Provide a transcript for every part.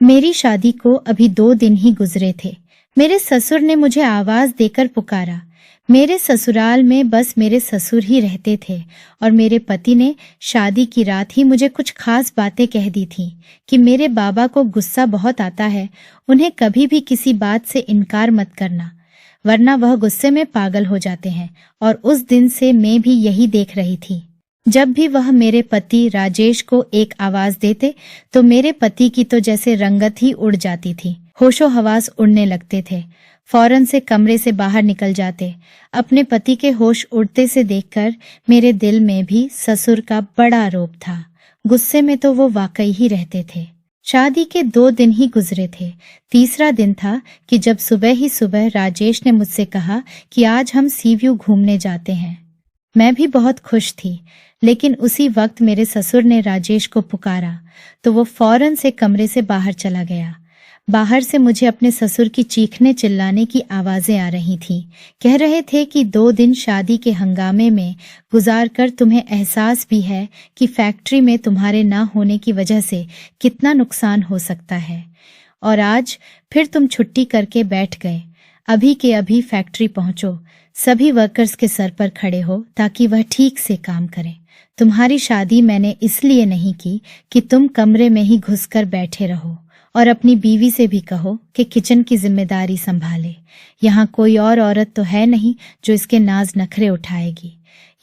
मेरी शादी को अभी 2 दिन ही गुजरे थे। मेरे ससुर ने मुझे आवाज देकर पुकारा। मेरे ससुराल में बस मेरे ससुर ही रहते थे और मेरे पति ने शादी की रात ही मुझे कुछ खास बातें कह दी थीं कि मेरे बाबा को गुस्सा बहुत आता है, उन्हें कभी भी किसी बात से इनकार मत करना, वरना वह गुस्से में पागल हो जाते हैं। और उस दिन से मैं भी यही देख रही थी। जब भी वह मेरे पति राजेश को एक आवाज देते तो मेरे पति की तो जैसे रंगत ही उड़ जाती थी, होशो हवास उड़ने लगते थे, फौरन से कमरे से बाहर निकल जाते। अपने पति के होश उड़ते से देखकर मेरे दिल में भी ससुर का बड़ा रोब था। गुस्से में तो वो वाकई ही रहते थे। शादी के 2 दिन ही गुजरे थे। तीसरा दिन था कि जब सुबह ही सुबह राजेश ने मुझसे कहा कि आज हम सी व्यू घूमने जाते हैं। मैं भी बहुत खुश थी, लेकिन उसी वक्त मेरे ससुर ने राजेश को पुकारा तो वो फौरन से कमरे से बाहर चला गया। बाहर से मुझे अपने ससुर की चीखने चिल्लाने की आवाजें आ रही थीं। कह रहे थे कि 2 दिन शादी के हंगामे में गुजार कर तुम्हें एहसास भी है कि फैक्ट्री में तुम्हारे ना होने की वजह से कितना नुकसान हो सकता है, और आज फिर तुम छुट्टी करके बैठ गए। अभी के अभी फैक्ट्री पहुंचो, सभी वर्कर्स के सर पर खड़े हो ताकि वह ठीक से काम करें। तुम्हारी शादी मैंने इसलिए नहीं की कि तुम कमरे में ही घुसकर बैठे रहो, और अपनी बीवी से भी कहो कि किचन की जिम्मेदारी संभाले। यहाँ कोई और औरत तो है नहीं जो इसके नाज नखरे उठाएगी।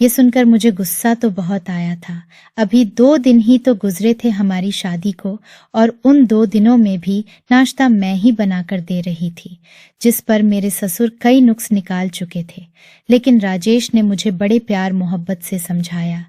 ये सुनकर मुझे गुस्सा तो बहुत आया था। अभी 2 दिन ही तो गुजरे थे हमारी शादी को, और उन 2 दिनों में भी नाश्ता मैं ही बनाकर दे रही थी, जिस पर मेरे ससुर कई नुक्स निकाल चुके थे। लेकिन राजेश ने मुझे बड़े प्यार मोहब्बत से समझाया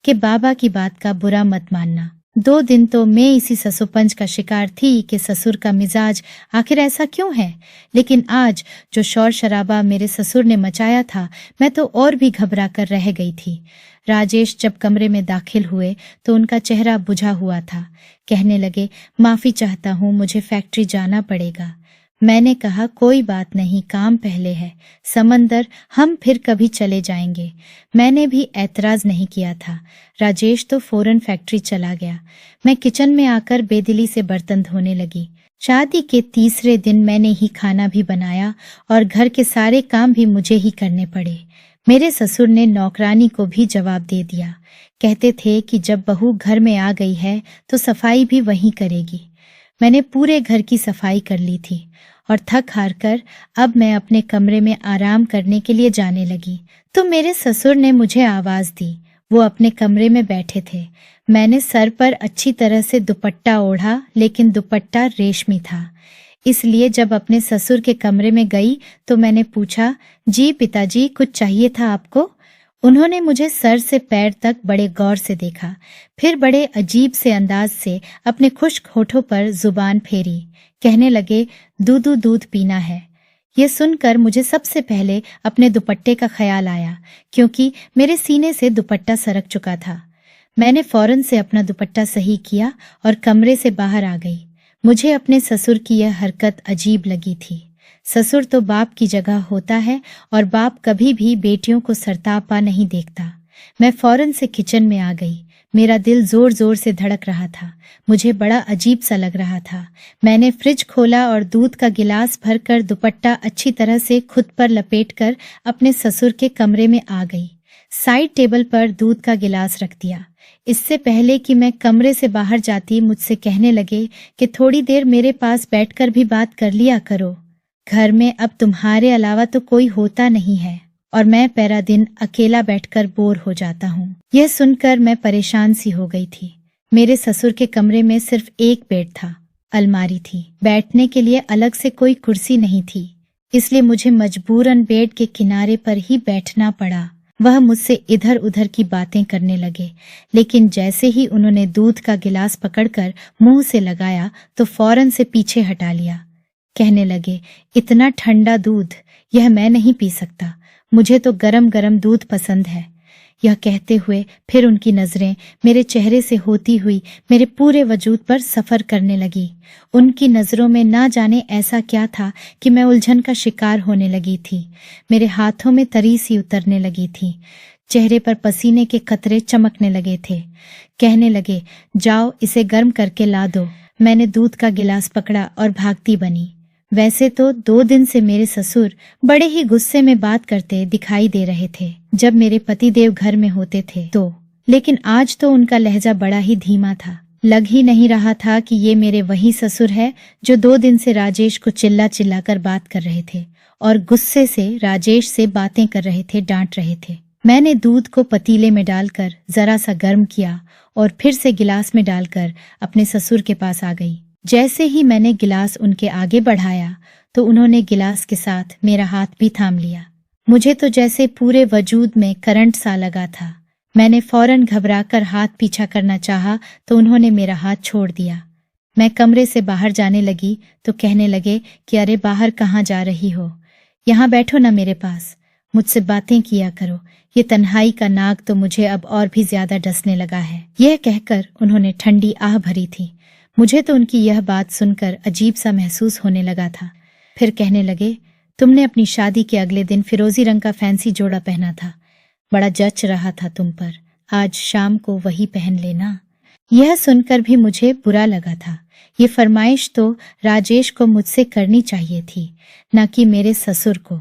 कि बाबा की बात का बुरा मत मानना। 2 दिन तो मैं इसी ससुपंज का शिकार थी कि ससुर का मिजाज आखिर ऐसा क्यों है। लेकिन आज जो शोर शराबा मेरे ससुर ने मचाया था, मैं तो और भी घबरा कर रह गई थी। राजेश जब कमरे में दाखिल हुए तो उनका चेहरा बुझा हुआ था। कहने लगे, माफी चाहता हूँ, मुझे फैक्ट्री जाना पड़ेगा। मैंने कहा, कोई बात नहीं, काम पहले है, समंदर हम फिर कभी चले जाएंगे। मैंने भी ऐतराज नहीं किया था। राजेश तो फौरन फैक्ट्री चला गया। मैं किचन में आकर बेदिली से बर्तन धोने लगी। शादी के तीसरे दिन मैंने ही खाना भी बनाया और घर के सारे काम भी मुझे ही करने पड़े। मेरे ससुर ने नौकरानी को भी जवाब दे दिया। कहते थे कि जब बहू घर में आ गई है तो सफाई भी वही करेगी। मैंने पूरे घर की सफाई कर ली थी और थक हार कर अब मैं अपने कमरे में आराम करने के लिए जाने लगी तो मेरे ससुर ने मुझे आवाज दी। वो अपने कमरे में बैठे थे। मैंने सर पर अच्छी तरह से दुपट्टा ओढ़ा, लेकिन दुपट्टा रेशमी था। इसलिए जब अपने ससुर के कमरे में गई तो मैंने पूछा, जी पिताजी, कुछ चाहिए था आपको? उन्होंने मुझे सर से पैर तक बड़े गौर से देखा, फिर बड़े अजीब से अंदाज से अपने खुश्क होठों पर जुबान फेरी। कहने लगे, दूधू दूध पीना है। ये सुनकर मुझे सबसे पहले अपने दुपट्टे का ख्याल आया, क्योंकि मेरे सीने से दुपट्टा सरक चुका था। मैंने फौरन से अपना दुपट्टा सही किया और कमरे से बाहर आ गई। मुझे अपने ससुर की यह हरकत अजीब लगी थी। ससुर तो बाप की जगह होता है और बाप कभी भी बेटियों को सरतापा नहीं देखता। मैं फौरन से किचन में आ गई। मेरा दिल जोर जोर से धड़क रहा था। मुझे बड़ा अजीब सा लग रहा था। मैंने फ्रिज खोला और दूध का गिलास भरकर दुपट्टा अच्छी तरह से खुद पर लपेटकर अपने ससुर के कमरे में आ गई। साइड टेबल पर दूध का गिलास रख दिया। इससे पहले कि मैं कमरे से बाहर जाती, मुझसे कहने लगे कि थोड़ी देर मेरे पास बैठकर भी बात कर लिया करो। घर में अब तुम्हारे अलावा तो कोई होता नहीं है और मैं पूरा दिन अकेला बैठकर बोर हो जाता हूँ। यह सुनकर मैं परेशान सी हो गई थी। मेरे ससुर के कमरे में सिर्फ एक बेड था, अलमारी थी, बैठने के लिए अलग से कोई कुर्सी नहीं थी, इसलिए मुझे मजबूरन बेड के किनारे पर ही बैठना पड़ा। वह मुझसे इधर उधर की बातें करने लगे, लेकिन जैसे ही उन्होंने दूध का गिलास पकड़कर मुंह से लगाया तो फौरन से पीछे हटा लिया। कहने लगे, इतना ठंडा दूध, यह मैं नहीं पी सकता, मुझे तो गरम गरम दूध पसंद है। यह कहते हुए फिर उनकी नजरें मेरे चेहरे से होती हुई मेरे पूरे वजूद पर सफर करने लगी। उनकी नजरों में ना जाने ऐसा क्या था कि मैं उलझन का शिकार होने लगी थी। मेरे हाथों में तरी सी उतरने लगी थी, चेहरे पर पसीने के कतरे चमकने लगे थे। कहने लगे, जाओ इसे गर्म करके ला दो। मैंने दूध का गिलास पकड़ा और भागती बनी। वैसे तो 2 दिन से मेरे ससुर बड़े ही गुस्से में बात करते दिखाई दे रहे थे जब मेरे पतिदेव घर में होते थे तो, लेकिन आज तो उनका लहजा बड़ा ही धीमा था। लग ही नहीं रहा था कि ये मेरे वही ससुर है जो 2 दिन से राजेश को चिल्ला चिल्ला कर बात कर रहे थे और गुस्से से राजेश से बातें कर रहे थे, डांट रहे थे। मैंने दूध को पतीले में डालकर जरा सा गर्म किया और फिर से गिलास में डालकर अपने ससुर के पास आ गई। जैसे ही मैंने गिलास उनके आगे बढ़ाया तो उन्होंने गिलास के साथ मेरा हाथ भी थाम लिया। मुझे तो जैसे पूरे वजूद में करंट सा लगा था। मैंने फौरन घबराकर हाथ पीछा करना चाहा तो उन्होंने मेरा हाथ छोड़ दिया। मैं कमरे से बाहर जाने लगी तो कहने लगे कि अरे बाहर कहाँ जा रही हो, यहाँ बैठो ना मेरे पास, मुझसे बातें किया करो। ये तन्हाई का नाग तो मुझे अब और भी ज्यादा डसने लगा है। यह कहकर उन्होंने ठंडी आह भरी थी। मुझे तो उनकी यह बात सुनकर अजीब सा महसूस होने लगा था। फिर कहने लगे, तुमने अपनी शादी के अगले दिन फिरोजी रंग का फैंसी जोड़ा पहना था, बड़ा जच रहा था तुम पर, आज शाम को वही पहन लेना। यह सुनकर भी मुझे बुरा लगा था। ये फरमाइश तो राजेश को मुझसे करनी चाहिए थी, न कि मेरे ससुर को।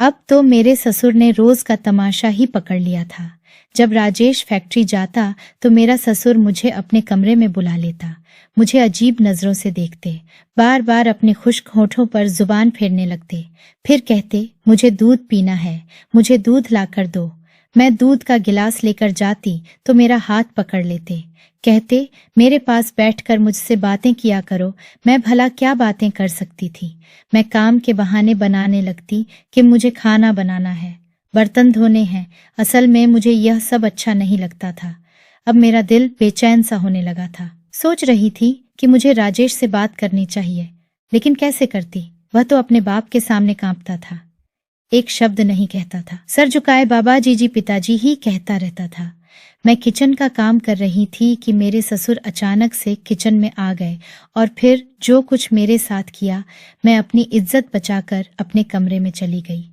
अब तो मेरे ससुर ने रोज का तमाशा ही पकड़ लिया था। जब राजेश फैक्ट्री जाता तो मेरा ससुर मुझे अपने कमरे में बुला लेता, मुझे अजीब नजरों से देखते, बार बार अपने खुश्क होठों पर जुबान फेरने लगते, फिर कहते मुझे दूध पीना है, मुझे दूध लाकर दो। मैं दूध का गिलास लेकर जाती तो मेरा हाथ पकड़ लेते, कहते मेरे पास बैठकर मुझसे बातें किया करो। मैं भला क्या बातें कर सकती थी। मैं काम के बहाने बनाने लगती कि मुझे खाना बनाना है, बर्तन धोने हैं। असल में मुझे यह सब अच्छा नहीं लगता था। अब मेरा दिल बेचैन सा होने लगा था। सोच रही थी कि मुझे राजेश से बात करनी चाहिए, लेकिन कैसे करती। वह तो अपने बाप के सामने कांपता था, एक शब्द नहीं कहता था। सर झुकाए बाबा जी पिताजी ही कहता रहता था। मैं किचन का काम कर रही थी कि मेरे ससुर अचानक से किचन में आ गए और फिर जो कुछ मेरे साथ किया, मैं अपनी इज्जत बचाकर अपने कमरे में चली गई।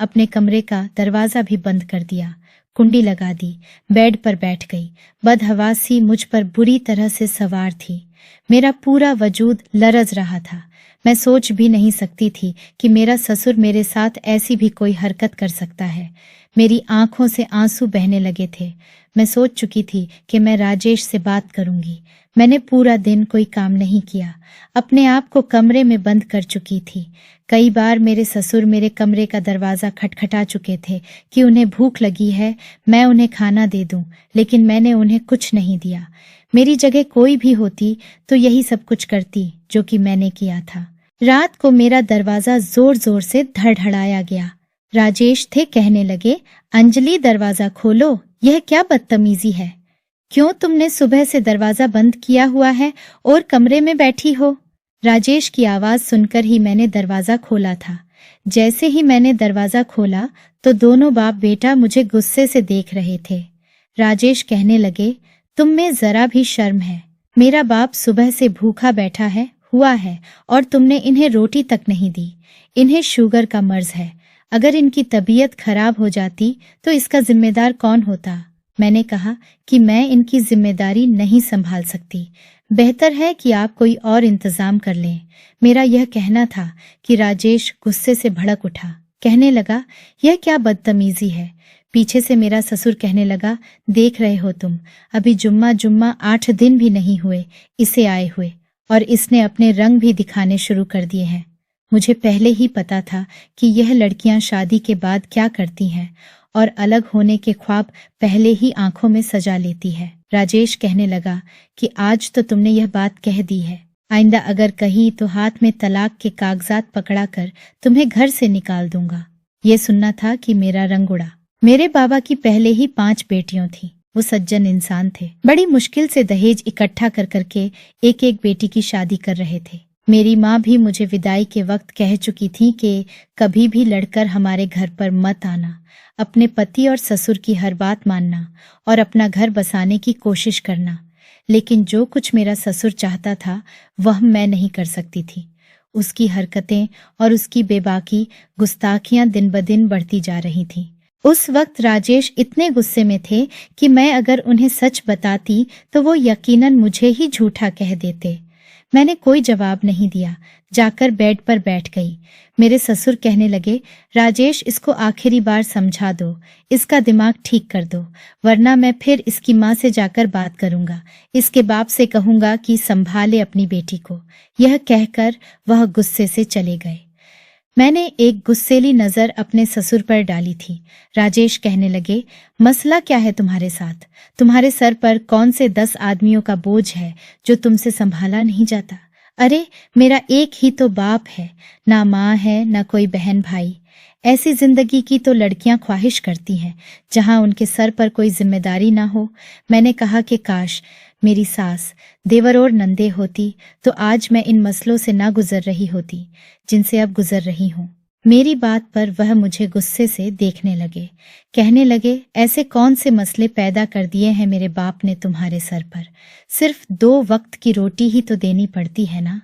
अपने कमरे का दरवाजा भी बंद कर दिया, कुंडी लगा दी, बेड पर बैठ गई। बदहवासी मुझ पर बुरी तरह से सवार थी। मेरा पूरा वजूद लरज रहा था। मैं सोच भी नहीं सकती थी कि मेरा ससुर मेरे साथ ऐसी भी कोई हरकत कर सकता है। मेरी आंखों से आंसू बहने लगे थे। मैं सोच चुकी थी कि मैं राजेश से बात करूंगी। मैंने पूरा दिन कोई काम नहीं किया, अपने आप को कमरे में बंद कर चुकी थी। कई बार मेरे ससुर मेरे कमरे का दरवाजा खटखटा चुके थे कि उन्हें भूख लगी है, मैं उन्हें खाना दे दूं, लेकिन मैंने उन्हें कुछ नहीं दिया। मेरी जगह कोई भी होती तो यही सब कुछ करती जो कि मैंने किया था। रात को मेरा दरवाजा जोर जोर से धड़धड़ाया गया। राजेश थे, कहने लगे, अंजलि दरवाजा खोलो, यह क्या बदतमीजी है। क्यों तुमने सुबह से दरवाजा बंद किया हुआ है और कमरे में बैठी हो। राजेश की आवाज सुनकर ही मैंने दरवाजा खोला था। जैसे ही मैंने दरवाजा खोला तो दोनों बाप बेटा मुझे गुस्से से देख रहे थे। राजेश कहने लगे, तुम में जरा भी शर्म है। मेरा बाप सुबह से भूखा बैठा हुआ है और तुमने इन्हें रोटी तक नहीं दी। इन्हें शुगर का मर्ज है, अगर इनकी तबीयत खराब हो जाती तो इसका जिम्मेदार कौन होता। मैंने कहा कि मैं इनकी जिम्मेदारी नहीं संभाल सकती, बेहतर है कि आप कोई और इंतजाम कर लें। मेरा यह कहना था कि राजेश गुस्से से भड़क उठा, कहने लगा, यह क्या बदतमीजी है। पीछे से मेरा ससुर कहने लगा, देख रहे हो तुम, अभी जुम्मा 8 दिन भी नहीं हुए इसे आए हुए और इसने अपने रंग भी दिखाने शुरू कर दिए हैं। मुझे पहले ही पता था कि यह लड़कियां शादी के बाद क्या करती हैं और अलग होने के ख्वाब पहले ही आंखों में सजा लेती है। राजेश कहने लगा कि आज तो तुमने यह बात कह दी है, आइंदा अगर कहीं तो हाथ में तलाक के कागजात पकड़ाकर तुम्हें घर से निकाल दूंगा। ये सुनना था कि मेरा रंग उड़ा। मेरे बाबा की पहले ही 5 बेटियों थी। वो सज्जन इंसान थे, बड़ी मुश्किल से दहेज इकट्ठा कर करके एक एक बेटी की शादी कर रहे थे। मेरी माँ भी मुझे विदाई के वक्त कह चुकी थी कि कभी भी लड़कर हमारे घर पर मत आना, अपने पति और ससुर की हर बात मानना और अपना घर बसाने की कोशिश करना। लेकिन जो कुछ मेरा ससुर चाहता था वह मैं नहीं कर सकती थी। उसकी हरकतें और उसकी बेबाकी गुस्ताखियां दिन ब दिन बढ़ती जा रही थीं। उस वक्त राजेश इतने गुस्से में थे कि मैं अगर उन्हें सच बताती तो वो यकीनन मुझे ही झूठा कह देते। मैंने कोई जवाब नहीं दिया, जाकर बेड पर बैठ गई। मेरे ससुर कहने लगे, राजेश, इसको आखिरी बार समझा दो, इसका दिमाग ठीक कर दो, वरना मैं फिर इसकी माँ से जाकर बात करूंगा, इसके बाप से कहूंगा कि संभाले अपनी बेटी को। यह कहकर वह गुस्से से चले गए। मैंने एक गुस्सेली नजर अपने ससुर पर डाली थी। राजेश कहने लगे, मसला क्या है तुम्हारे साथ? तुम्हारे सर पर कौन से 10 आदमियों का बोझ है जो तुमसे संभाला नहीं जाता? अरे, मेरा एक ही तो बाप है, ना माँ है, ना कोई बहन भाई। ऐसी जिंदगी की तो लड़कियां ख्वाहिश करती हैं जहां उनके सर पर कोई जिम्मेदारी ना हो। मैंने कहा कि काश मेरी सास, देवर और नंदे होती तो आज मैं इन मसलों से ना गुजर रही होती जिनसे अब गुजर रही हूँ। मेरी बात पर वह मुझे गुस्से से देखने लगे। कहने लगे, ऐसे कौन से मसले पैदा कर दिए हैं मेरे बाप ने तुम्हारे सर पर? सिर्फ 2 वक्त की रोटी ही तो देनी पड़ती है ना,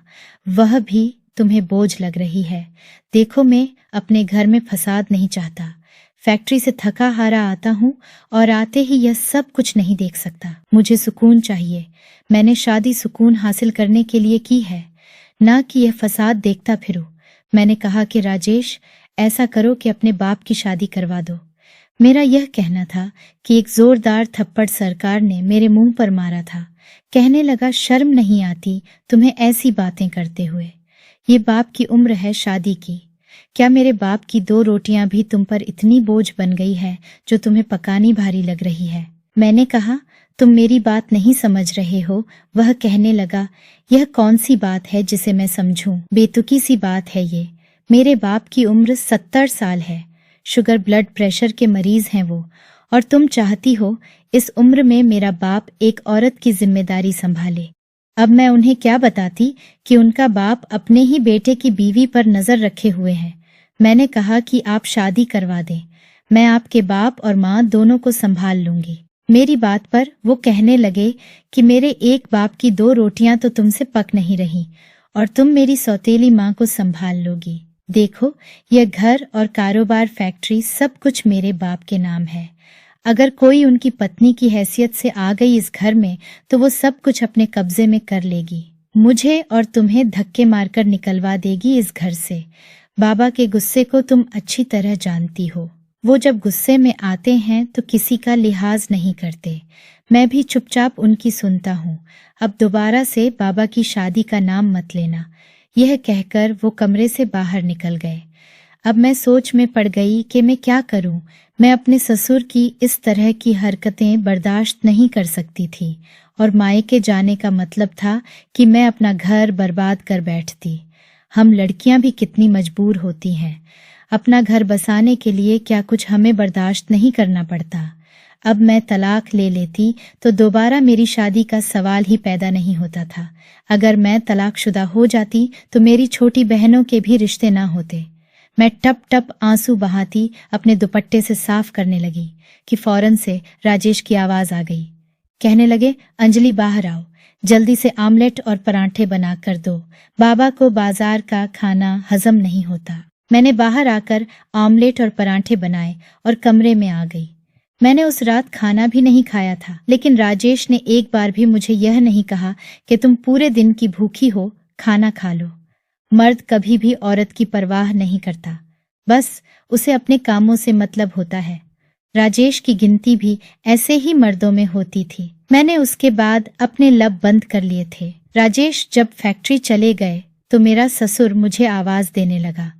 वह भी तुम्हें बोझ लग रही है। देखो, मैं अपने घर में फसाद नहीं चाहता। फैक्ट्री से थका हारा आता हूँ और आते ही यह सब कुछ नहीं देख सकता। मुझे सुकून चाहिए। मैंने शादी सुकून हासिल करने के लिए की है, ना कि यह फसाद देखता फिरूं। मैंने कहा कि राजेश, ऐसा करो कि अपने बाप की शादी करवा दो। मेरा यह कहना था कि एक जोरदार थप्पड़ सरकार ने मेरे मुंह पर मारा था। कहने लगा, शर्म नहीं आती तुम्हें ऐसी बातें करते हुए? ये बाप की उम्र है शादी की। क्या मेरे बाप की 2 रोटियां भी तुम पर इतनी बोझ बन गई है जो तुम्हें पकानी भारी लग रही है? मैंने कहा, तुम मेरी बात नहीं समझ रहे हो। वह कहने लगा, यह कौन सी बात है जिसे मैं समझूं? बेतुकी सी बात है ये। मेरे बाप की उम्र 70 साल है, शुगर ब्लड प्रेशर के मरीज हैं वो, और तुम चाहती हो इस उम्र में मेरा बाप एक औरत की जिम्मेदारी संभाले। अब मैं उन्हें क्या बताती कि उनका बाप अपने ही बेटे की बीवी पर नजर रखे हुए है। मैंने कहा कि आप शादी करवा दें, मैं आपके बाप और माँ दोनों को संभाल लूंगी। मेरी बात पर वो कहने लगे कि मेरे एक बाप की 2 रोटियां तो तुमसे पक नहीं रही और तुम मेरी सौतेली माँ को संभाल लोगी। देखो, यह घर और कारोबार, फैक्ट्री, सब कुछ मेरे बाप के नाम है। अगर कोई उनकी पत्नी की हैसियत से आ गई इस घर में तो वो सब कुछ अपने कब्जे में कर लेगी। मुझे और तुम्हें धक्के मारकर निकलवा देगी इस घर से। बाबा के गुस्से को तुम अच्छी तरह जानती हो। वो जब गुस्से में आते हैं तो किसी का लिहाज नहीं करते। मैं भी चुपचाप उनकी सुनता हूँ। अब दोबारा से बाबा की शादी का नाम मत लेना। यह कहकर वो कमरे से बाहर निकल गए। अब मैं सोच में पड़ गई कि मैं क्या करूं। मैं अपने ससुर की इस तरह की हरकतें बर्दाश्त नहीं कर सकती थी और मायके जाने का मतलब था कि मैं अपना घर बर्बाद कर बैठती। हम लड़कियां भी कितनी मजबूर होती हैं। अपना घर बसाने के लिए क्या कुछ हमें बर्दाश्त नहीं करना पड़ता? अब मैं तलाक ले लेती तो दोबारा मेरी शादी का सवाल ही पैदा नहीं होता था। अगर मैं तलाकशुदा हो जाती तो मेरी छोटी बहनों के भी रिश्ते ना होते। मैं टप टप आंसू बहाती अपने दुपट्टे से साफ करने लगी कि फौरन से राजेश की आवाज आ गई। कहने लगे, अंजलि बाहर आओ, जल्दी से आमलेट और परांठे बना कर दो, बाबा को बाजार का खाना हजम नहीं होता। मैंने बाहर आकर आमलेट और परांठे बनाए और कमरे में आ गई। मैंने उस रात खाना भी नहीं खाया था, लेकिन राजेश ने एक बार भी मुझे यह नहीं कहा कि तुम पूरे दिन की भूखी हो, खाना खा लो। मर्द कभी भी औरत की परवाह नहीं करता, बस उसे अपने कामों से मतलब होता है। राजेश की गिनती भी ऐसे ही मर्दों में होती थी। मैंने उसके बाद अपने लब बंद कर लिए थे। राजेश जब फैक्ट्री चले गए तो मेरा ससुर मुझे आवाज देने लगा।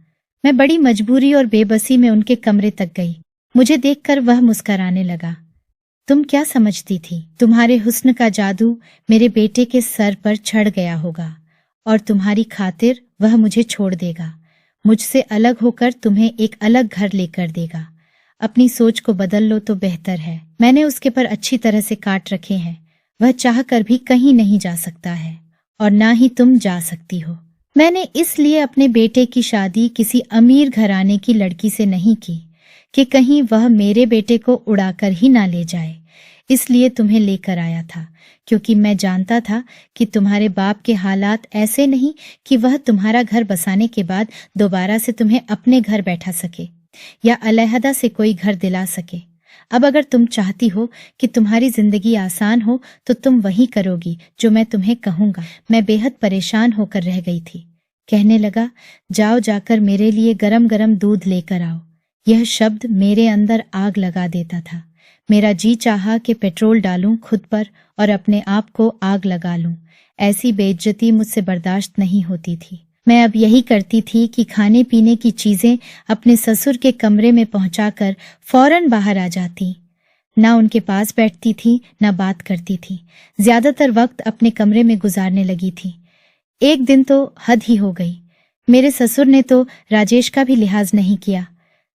मैं बड़ी मजबूरी और बेबसी में उनके कमरे तक गई। मुझे देखकर वह मुस्कुराने लगा। तुम क्या समझती थी? तुम्हारे हुस्न का जादू मेरे बेटे के सर पर चढ़ गया होगा और तुम्हारी खातिर वह मुझे छोड़ देगा। मुझसे अलग होकर तुम्हें एक अलग घर लेकर देगा। अपनी सोच को बदल लो तो बेहतर है। मैंने उसके पर अच्छी तरह से काट रखे हैं। वह चाहकर भी कहीं नहीं जा सकता है और ना ही तुम जा सकती हो। मैंने इसलिए अपने बेटे की शादी किसी अमीर घराने की लड़की से नहीं की कि कहीं वह मेरे बेटे को उड़ाकर ही ना ले जाए। इसलिए तुम्हें लेकर आया था, क्योंकि मैं जानता था कि तुम्हारे बाप के हालात ऐसे नहीं कि वह तुम्हारा घर बसाने के बाद दोबारा से तुम्हें अपने घर बैठा सके या अलहदा से कोई घर दिला सके। अब अगर तुम चाहती हो कि तुम्हारी जिंदगी आसान हो तो तुम वही करोगी जो मैं तुम्हें कहूंगा। मैं बेहद परेशान होकर रह गई थी। कहने लगा, जाओ जाकर मेरे लिए गरम गरम दूध लेकर आओ। यह शब्द मेरे अंदर आग लगा देता था। मेरा जी चाहा कि पेट्रोल डालूं खुद पर और अपने आप को आग लगा लूं। ऐसी बेइज्जती मुझसे बर्दाश्त नहीं होती थी। मैं अब यही करती थी कि खाने पीने की चीजें अपने ससुर के कमरे में पहुंचाकर फौरन बाहर आ जाती। ना उनके पास बैठती थी, ना बात करती थी। ज्यादातर वक्त अपने कमरे में गुजारने लगी थी। एक दिन तो हद ही हो गई। मेरे ससुर ने तो राजेश का भी लिहाज नहीं किया।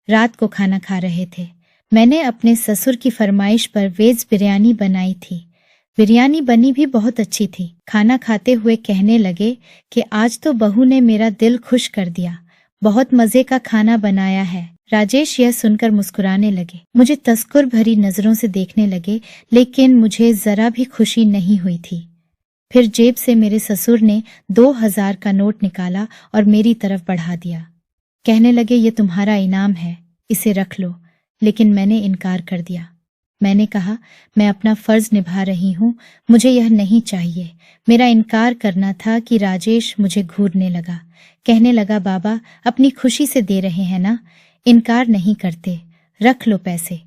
रात को खाना खा रहे थे। मैंने अपने ससुर की फरमाइश पर वेज बिरयानी बनाई थी। बिरयानी बनी भी बहुत अच्छी थी। खाना खाते हुए कहने लगे कि आज तो बहू ने मेरा दिल खुश कर दिया, बहुत मजे का खाना बनाया है। राजेश यह सुनकर मुस्कुराने लगे, मुझे तस्कुर भरी नजरों से देखने लगे, लेकिन मुझे जरा भी खुशी नहीं हुई थी। फिर जेब से मेरे ससुर ने 2000 का नोट निकाला और मेरी तरफ बढ़ा दिया। कहने लगे, ये तुम्हारा इनाम है, इसे रख लो। लेकिन मैंने इनकार कर दिया। मैंने कहा, मैं अपना फर्ज निभा रही हूँ, मुझे यह नहीं चाहिए। मेरा इनकार करना था कि राजेश मुझे घूरने लगा। कहने लगा, बाबा अपनी खुशी से दे रहे हैं ना, इनकार नहीं करते, रख लो पैसे।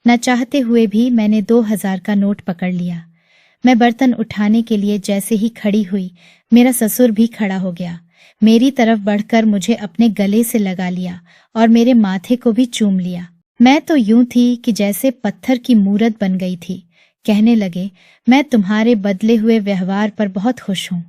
न चाहते हुए भी मैंने 2000 का नोट पकड़ लिया। मैं बर्तन उठाने के लिए जैसे ही खड़ी हुई, मेरा ससुर भी खड़ा हो गया। मेरी तरफ बढ़कर मुझे अपने गले से लगा लिया और मेरे माथे को भी चूम लिया। मैं तो यूं थी कि जैसे पत्थर की मूरत बन गई थी। कहने लगे, मैं तुम्हारे बदले हुए व्यवहार पर बहुत खुश हूं।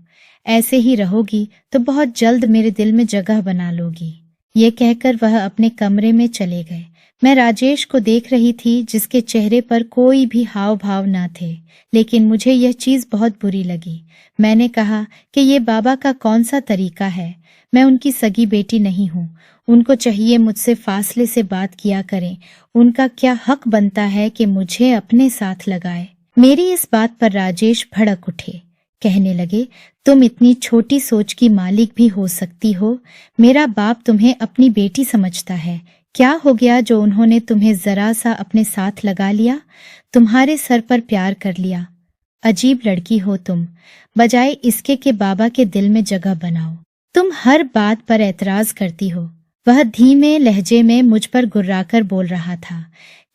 ऐसे ही रहोगी तो बहुत जल्द मेरे दिल में जगह बना लोगी। ये कहकर वह अपने कमरे में चले गए। मैं राजेश को देख रही थी, जिसके चेहरे पर कोई भी हाव भाव न थे, लेकिन मुझे यह चीज बहुत बुरी लगी। मैंने कहा कि ये बाबा का कौन सा तरीका है। मैं उनकी सगी बेटी नहीं हूँ, उनको चाहिए मुझसे फासले से बात किया करें। उनका क्या हक बनता है कि मुझे अपने साथ लगाए। मेरी इस बात पर राजेश भड़क उठे। कहने लगे, तुम इतनी छोटी सोच की मालिक भी हो सकती हो। मेरा बाप तुम्हें अपनी बेटी समझता है। क्या हो गया जो उन्होंने तुम्हें जरा सा अपने साथ लगा लिया, तुम्हारे सर पर प्यार कर लिया। अजीब लड़की हो तुम, बजाय इसके कि बाबा के दिल में जगह बनाओ। तुम हर बात पर एतराज करती हो। वह धीमे लहजे में मुझ पर गुर्राकर बोल रहा था।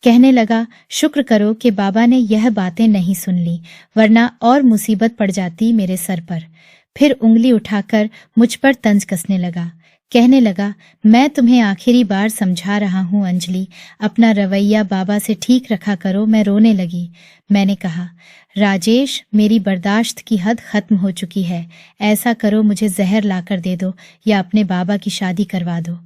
कहने लगा, शुक्र करो कि बाबा ने यह बातें नहीं सुन ली, वरना और मुसीबत पड़ जाती मेरे सर पर। फिर उंगली उठाकर मुझ पर तंज कसने लगा। कहने लगा, मैं तुम्हें आखिरी बार समझा रहा हूँ अंजलि, अपना रवैया बाबा से ठीक रखा करो। मैं रोने लगी। मैंने कहा, राजेश मेरी बर्दाश्त की हद खत्म हो चुकी है। ऐसा करो, मुझे जहर लाकर दे दो या अपने बाबा की शादी करवा दो।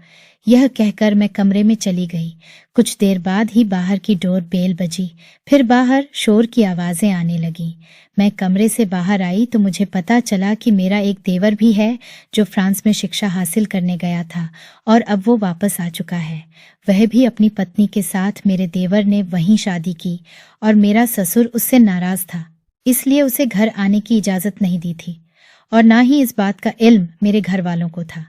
यह कहकर मैं कमरे में चली गई। कुछ देर बाद ही बाहर की डोर बेल बजी। फिर बाहर शोर की आवाजें आने लगी। मैं कमरे से बाहर आई तो मुझे पता चला कि मेरा एक देवर भी है जो फ्रांस में शिक्षा हासिल करने गया था और अब वो वापस आ चुका है। वह भी अपनी पत्नी के साथ। मेरे देवर ने वहीं शादी की और मेरा ससुर उससे नाराज था, इसलिए उसे घर आने की इजाजत नहीं दी थी। और ना ही इस बात का इल्म मेरे घर वालों को था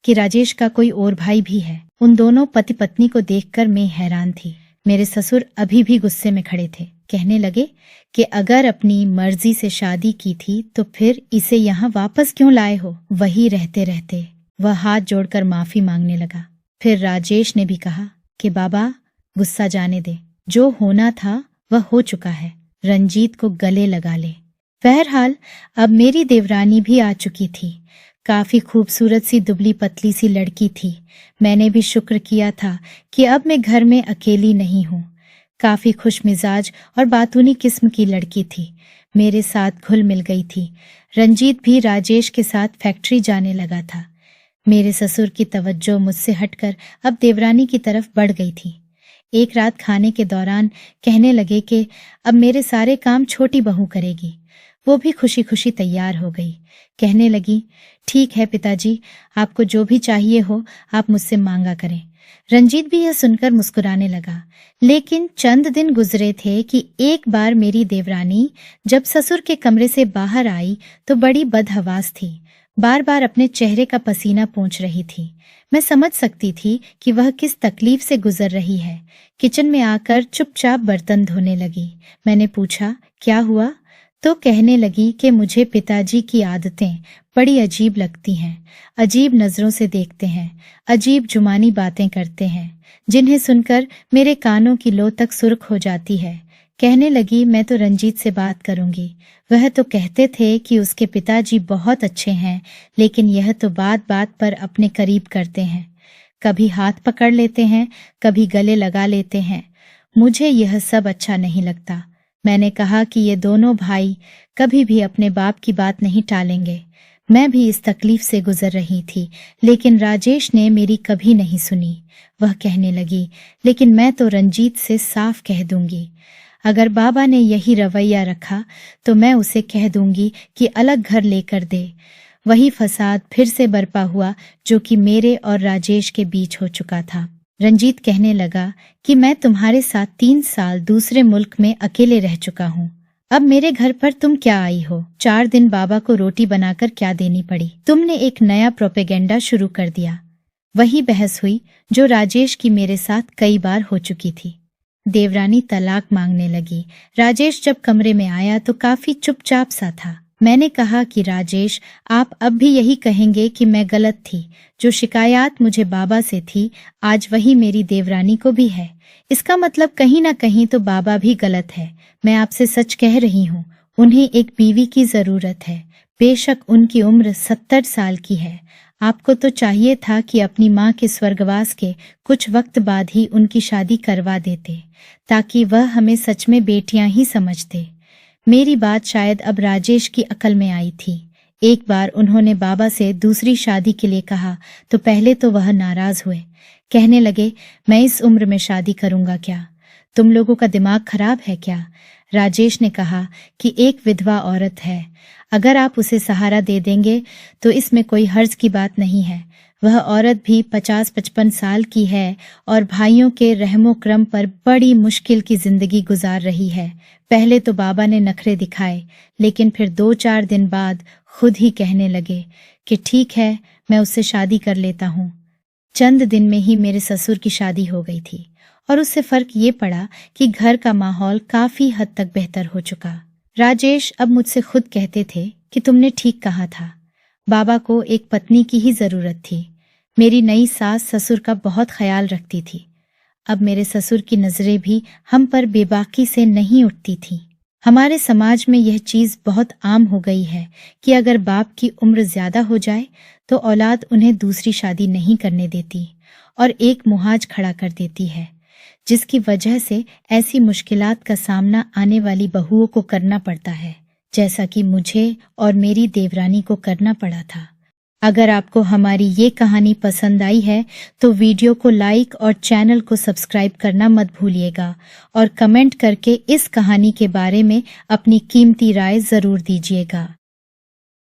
कि राजेश का कोई और भाई भी है। उन दोनों पति पत्नी को देखकर मैं हैरान थी। मेरे ससुर अभी भी गुस्से में खड़े थे। कहने लगे कि अगर अपनी मर्जी से शादी की थी तो फिर इसे यहाँ वापस क्यों लाए हो। वही रहते रहते वह हाथ जोड़कर माफी मांगने लगा। फिर राजेश ने भी कहा कि बाबा गुस्सा जाने दे, जो होना था वह हो चुका है, रंजीत को गले लगा ले। बहरहाल अब मेरी देवरानी भी आ चुकी थी। काफी खूबसूरत सी दुबली पतली सी लड़की थी। मैंने भी शुक्र किया था कि अब मैं घर में अकेली नहीं हूँ। काफी खुश मिजाज और बातूनी किस्म की लड़की थी, मेरे साथ घुल मिल गई थी। रंजीत भी राजेश के साथ फैक्ट्री जाने लगा था। मेरे ससुर की तवज्जो मुझसे हटकर अब देवरानी की तरफ बढ़ गई थी। एक रात खाने के दौरान कहने लगे कि अब मेरे सारे काम छोटी बहू करेगी। वो भी खुशी खुशी तैयार हो गई। कहने लगी, ठीक है पिताजी, आपको जो भी चाहिए हो आप मुझसे मांगा करें। रंजीत भी यह सुनकर मुस्कुराने लगा। लेकिन चंद दिन गुजरे थे कि एक बार मेरी देवरानी जब ससुर के कमरे से बाहर आई तो बड़ी बदहवास थी। बार बार अपने चेहरे का पसीना पोंछ रही थी। मैं समझ सकती थी कि वह किस तकलीफ से गुजर रही है। किचन में आकर चुपचाप बर्तन धोने लगी। मैंने पूछा, क्या हुआ? तो कहने लगी कि मुझे पिताजी की आदतें बड़ी अजीब लगती हैं। अजीब नजरों से देखते हैं, अजीब जुबानी बातें करते हैं, जिन्हें सुनकर मेरे कानों की लो तक सुर्ख हो जाती है। कहने लगी, मैं तो रंजीत से बात करूंगी। वह तो कहते थे कि उसके पिताजी बहुत अच्छे हैं, लेकिन यह तो बात बात पर अपने करीब करते हैं। कभी हाथ पकड़ लेते हैं, कभी गले लगा लेते हैं। मुझे यह सब अच्छा नहीं लगता। मैंने कहा कि ये दोनों भाई कभी भी अपने बाप की बात नहीं टालेंगे। मैं भी इस तकलीफ से गुजर रही थी, लेकिन राजेश ने मेरी कभी नहीं सुनी। वह कहने लगी, लेकिन मैं तो रंजीत से साफ कह दूंगी। अगर बाबा ने यही रवैया रखा तो मैं उसे कह दूंगी कि अलग घर लेकर दे। वही फसाद फिर से बरपा हुआ जो कि मेरे और राजेश के बीच हो चुका था। रंजीत कहने लगा कि मैं तुम्हारे साथ 3 साल दूसरे मुल्क में अकेले रह चुका हूँ। अब मेरे घर पर तुम क्या आई हो? 4 दिन बाबा को रोटी बनाकर क्या देनी पड़ी? तुमने एक नया प्रोपेगेंडा शुरू कर दिया। वही बहस हुई जो राजेश की मेरे साथ कई बार हो चुकी थी। देवरानी तलाक मांगने लगी। राजेश जब कमरे में आया तो काफी चुपचाप सा था। मैंने कहा कि राजेश, आप अब भी यही कहेंगे कि मैं गलत थी। जो शिकायत मुझे बाबा से थी, आज वही मेरी देवरानी को भी है। इसका मतलब कहीं ना कहीं तो बाबा भी गलत है। मैं आपसे सच कह रही हूँ, उन्हें एक बीवी की जरूरत है। बेशक उनकी उम्र 70 साल की है। आपको तो चाहिए था कि अपनी माँ के स्वर्गवास के कुछ वक्त बाद ही उनकी शादी करवा देते, ताकि वह हमें सच में बेटियां ही समझते। मेरी बात शायद अब राजेश की अकल में आई थी। एक बार उन्होंने बाबा से दूसरी शादी के लिए कहा तो पहले तो वह नाराज हुए। कहने लगे, मैं इस उम्र में शादी करूंगा क्या? तुम लोगों का दिमाग खराब है क्या? राजेश ने कहा कि एक विधवा औरत है, अगर आप उसे सहारा दे देंगे तो इसमें कोई हर्ज की बात नहीं है। वह औरत भी 50-55 साल की है और भाइयों के रहमो क्रम पर बड़ी मुश्किल की जिंदगी गुजार रही है। पहले तो बाबा ने नखरे दिखाए, लेकिन फिर 2-4 दिन बाद खुद ही कहने लगे कि ठीक है, मैं उससे शादी कर लेता हूँ। चंद दिन में ही मेरे ससुर की शादी हो गई थी और उससे फर्क ये पड़ा कि घर का माहौल काफी हद तक बेहतर हो चुका। राजेश अब मुझसे खुद कहते थे कि तुमने ठीक कहा था, बाबा को एक पत्नी की ही जरूरत थी। मेरी नई सास ससुर का बहुत ख्याल रखती थी। अब मेरे ससुर की नजरें भी हम पर बेबाकी से नहीं उठती थीं। हमारे समाज में यह चीज बहुत आम हो गई है कि अगर बाप की उम्र ज्यादा हो जाए तो औलाद उन्हें दूसरी शादी नहीं करने देती और एक मुहाज खड़ा कर देती है, जिसकी वजह से ऐसी मुश्किलात का सामना आने वाली बहुओं को करना पड़ता है, जैसा कि मुझे और मेरी देवरानी को करना पड़ा था। अगर आपको हमारी ये कहानी पसंद आई है तो वीडियो को लाइक और चैनल को सब्सक्राइब करना मत भूलिएगा और कमेंट करके इस कहानी के बारे में अपनी कीमती राय जरूर दीजिएगा।